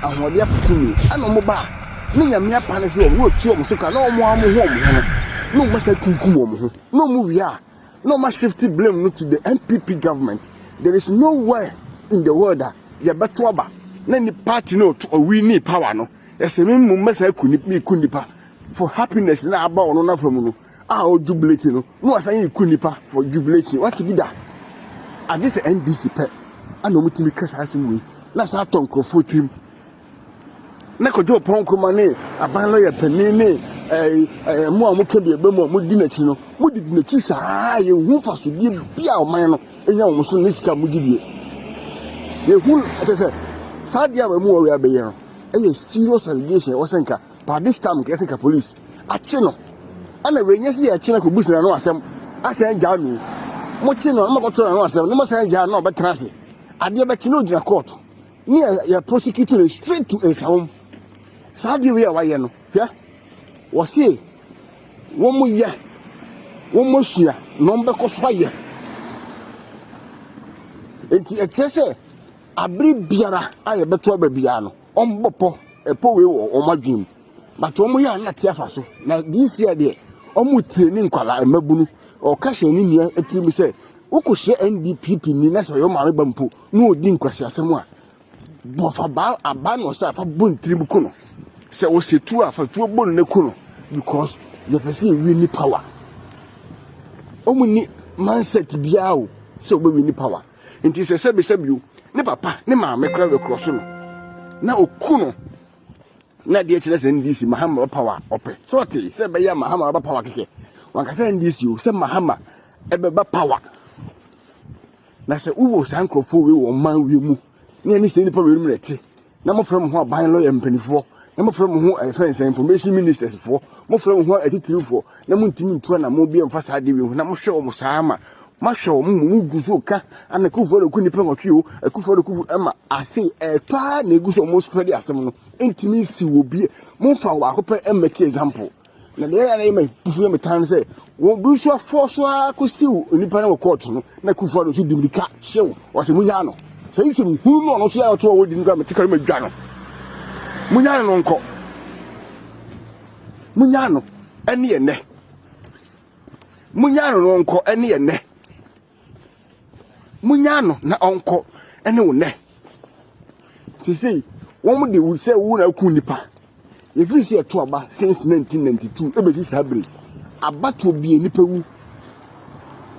ahode afutumi ana mo ba ne nyame apane se o no ti o mo so ka na o mo amu ho no mo sa kunkum o mo ho no mo wi a no ma shift blame to the NPP government. There is nowhere in the world that you better aba na ni party no to we need power no eseme mo mesa kunipa for happiness na aba ono na from no o jubilate no asan kunipa for jubilation what be that at this NDC pe ana mo timi kasa asem we na sa tonkrofo trim na ko jo pon kuma ne aban lawyer penene mo amuka bi ebe mo di na chi no mo di na chi saa ye hu faso di bia o man no enya wo so ne sika mo gidie ye hu etese saa dia ba mu wo ya be ye no serious allegation wasenka by this time kesenka police achi no ana we nya si ya chi na ko busina no asem asen ja no mo chi no mo ko to no asem no mo sen ja no be trase ade be chi no gina court ni ya prosecute straight to esawum saa dia we ya wa ye no hwe wo se wo mo ye wo mo sua no be ko so ye enti echese abri biara aye beto ba bia no ombopo epo we wo omadwem but omo ya na tiafa so na this year de omo training kwala emabunu o ka hye ni nia etimi se ukohye NDPP ni na so yo mare bampo no odi nkwasi asem a bofa ba aba no sa fa bon trim kuno se wo setu afa tu bon ne kuno because you person we need power omo ni mindset bia o se obo we need power nti se sebi ne papa ne maame kra we cross no na okuno na de kire se NDC mahama power ope so te se be ya mahama ba power keke wanka se NDC o se mahama ebe ba power na se uwo sankrofo we wo man we mu ne ni se ni power we mu rete na mo frem ho aban lawyer mpanifo na mo frem ho defense information ministers fo mo frem ho atitirifo na mo ntimi ntua na mo bi emfa sa de we ho na mo hwe o mo saama masho mu guzo ka ana kufo de kuni pran otwe o akufo de kufu ema ase pa na guzo mo spread asem no entimi si wo bi mo fa wa akopɛ emeke example na de ya na ema pufu me tan se wo bu so force akosi onipa na court no na kufo de so dimrika hyew o se munya no se isi mu hu no so ya to wo di nkra metikari madwa no munya no nko munya no ene ye ne munya no nko ene ye ne munyano na onko ene wo ne ti sei won mu de wo se wo na ku nipa ye free se to aba since 1992 ebesi sabre abato bi nipa wu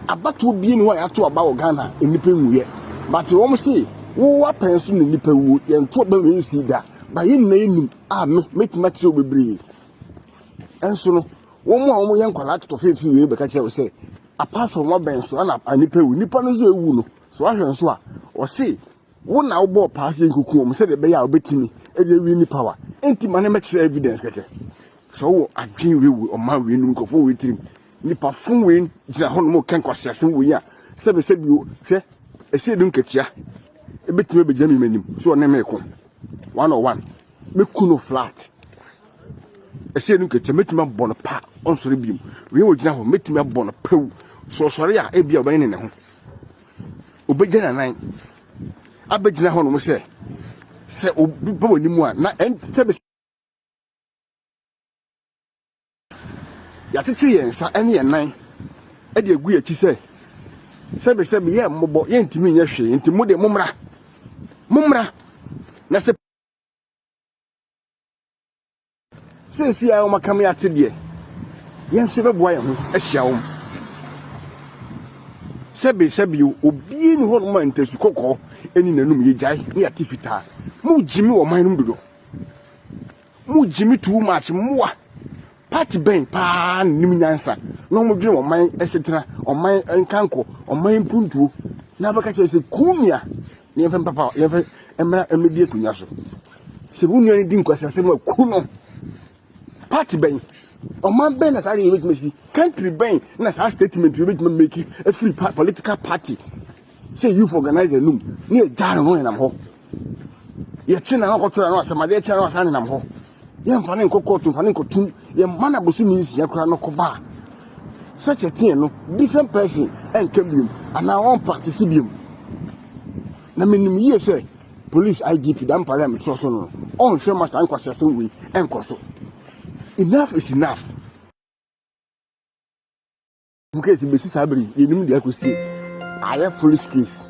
abato bi ni wa ya to aba wo Ghana nipa wu ye but won se wo wa penso ni nipa wu ye nto ba we si da ba ye na enim a metima kire obebre enso no won mu a won ye nkwala to fefi we be ka kire wo se apart from what ben so na nipa wu nipa no so ewu no so ahwe so a o se wo na wo bo pass nkuku o se de be ya obetimi e de wi nipa wa enti mane me kire evidence keke so wo adwen we wu o ma we nu nkofo we tirim nipa fun we gina ho no mo kan kwase asem wo ya sebe o hwe ese du Nketia e betimi be jami manim so ne me ko 101 me kuno flat ese du Nketia metimi abon pa on sore biim we wo gina ho metimi abon pew so sore ya e bia oban ne ho obegina nan abegina ho no mo se obi ba wani mu a na sebe ya tete yensa ene ye nan e de agu ya ti sebe ye mbobo ye ntimi nya hwe enti mo de mumra na se si ya o makam ya tede ye nse be boa ye ho ahia wo sebe obi ni ho no ma ntesu kokko eni nanum ye jai ni atifita mu jimi wo man num dodo mu jimi too much moa party ben pa nim nyansa no mo dwene wo man esetena o man enkanko o man puntuo na baka chese kumia ni efem papa ye fe emra emebie kunya so se bu nua ni di nkwasi asem akuno party ben o man ben na sare ye mesi country ben na sa statement ye betime make a free political party say youth organizer num ni e jare no enam ho ye china na ko tora no asema de china no asane nam ho ye mfane nkokko to mfane nkotum ye mana bosu mi nsia kura no ko ba such a thing no different person and can be and I won't practice him na menim ye say police IGP dan parliament so no on hwe masa nkwase asem we enkoso enough is enough case besi sabri yenim dia kosi aye police case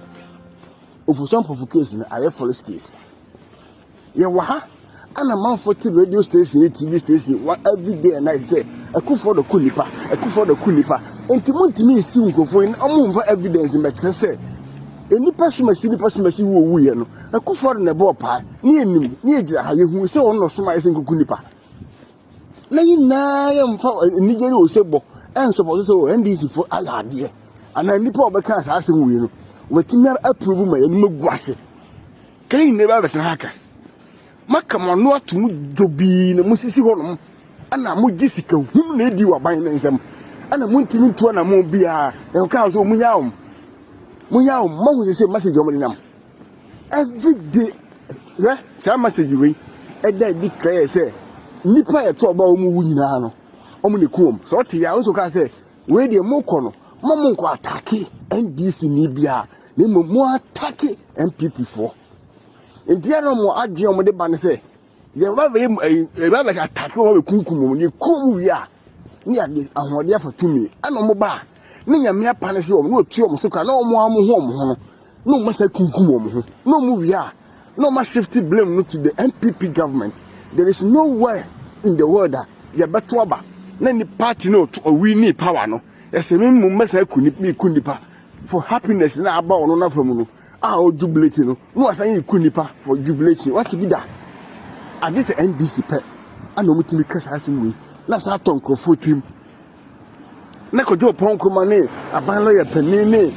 of some provocation aye police case ye wa ha ana man 40 radio station TV station every day and night say akufo do kunipa enti montimi isi nkofo amumva evidence metre say enipa sumasi wo wuye no akufo do ne bo pa ni enim ni egira ha yehu se ono suma ese nkokunipa na yina ya mfa nigeri o sebo en suppose so NDC for alade ana nipa obeka asase wuye no watimi approve ma enim guase kai ne ba betra haka maka manu atum dobi na musisi honom ana mugi sika hum na edi waban na nsem ana muntimi ntu na mo bia e ka so munyawo mahu se message o modinam every day say message we e da declare say nipa ye to ba o mu nyina no o mu ne kuom so te ya so ka say we de mo kono mo nko atake NDC ni bia na mo atake MPP for India no mo adwe mo de ba ne se ye ba be attack mo be kunkum ni kum wi a ni ade ahode afatumi ana mo ba ne nyame apane se o no otu o mo so ka na o mo ho no mo sa kunkum o mo ho no mo wi a no ma shift blame no to the MPP government. There is nowhere in the world that ye beto aba na ni party no to we need power no ese me mo mesa kunipa for happiness na aba ono na from no o jubilate no asan kunipa for jubilation what be that at this NDC pe ana omutimi kasa asim we na sa ton krofo tim na ko jo pon kuma ne aban lawyer panini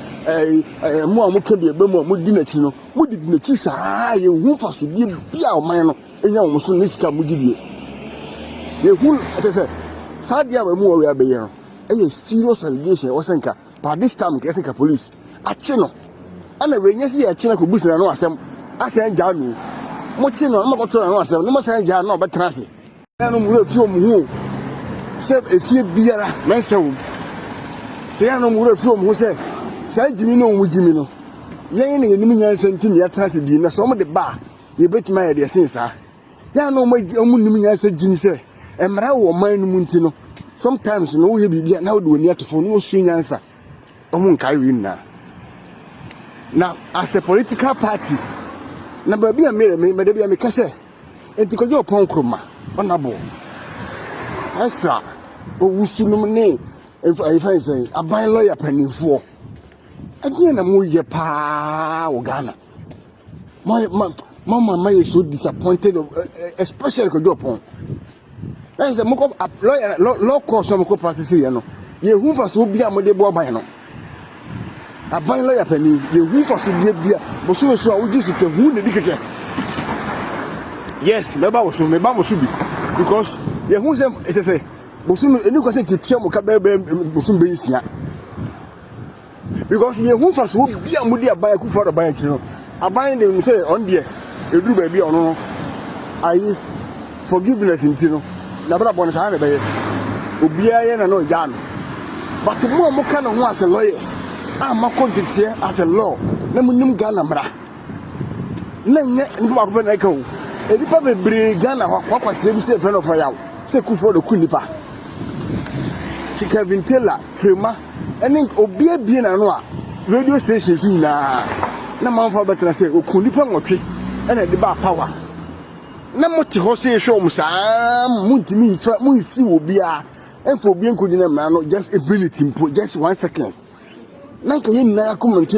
mo amuka bi ebe mo di na chi no mo di na chi saa ye hu faso di bia o man no enya wo so nisika mo gidie ye hu atese saa dia ba mu we abeye no serious allegation wasenka by this time kesenka police achi no ana we nyesi ya china ko busina no asem asen ja no mo chi no mo ko to no asem no mo sen ja no betrase no mu refi o mu hu se efie biara mensewu se ya no mu refi o mu hu se sai jimi no mu jimi no yen ne yenim nyansa ntin ya trase di na so mo de ba ye betima ya de sensa ya no mo nim nyansa jimi se emra wo man no mu ntino sometimes no wo he bibia na wo de oni atofo no wo su nyansa o mu nkai wi na. Now, as a political party, na baby a me de bia me kase enti ko jo pon kroma onabo extra o wusunum ne if say aban lawyer panifo again na mo ye pa o Ghana mama is so disappointed of especially ko jo pon na say mo ko lawyer law course mo ko practice here no ye hu fa so bia mo de bo ban no aban lawyer pani ye hu fa so bia bo so a wo gisike hu ne dikeke yes meba wo so meba mo so bi because ye hu say bo so eni ko say kitia mo ka bo so be isia because ye hu fa so bia mo de aban ku for aban chi no aban dem say on there eduru ba bia ono ayi forgiveness intino na bra bon sa na be obia ye na no ja no but mo ka no ho as lawyers ma kontitie as a law na munim Ghana mra na nye ndu ba ko na ka o edipa bebre Ghana kwa se bi se friend of yawo se kufo do kunipa Kevin Taylor Frema ene obia bie na no a radio stations na manfa betra se okunipa nwotwe ene de ba power na moti ho se hwe om saa muntimi nfa munsi obia enfo obia nkodi na mra no just ability just 1 second nanka yin na comment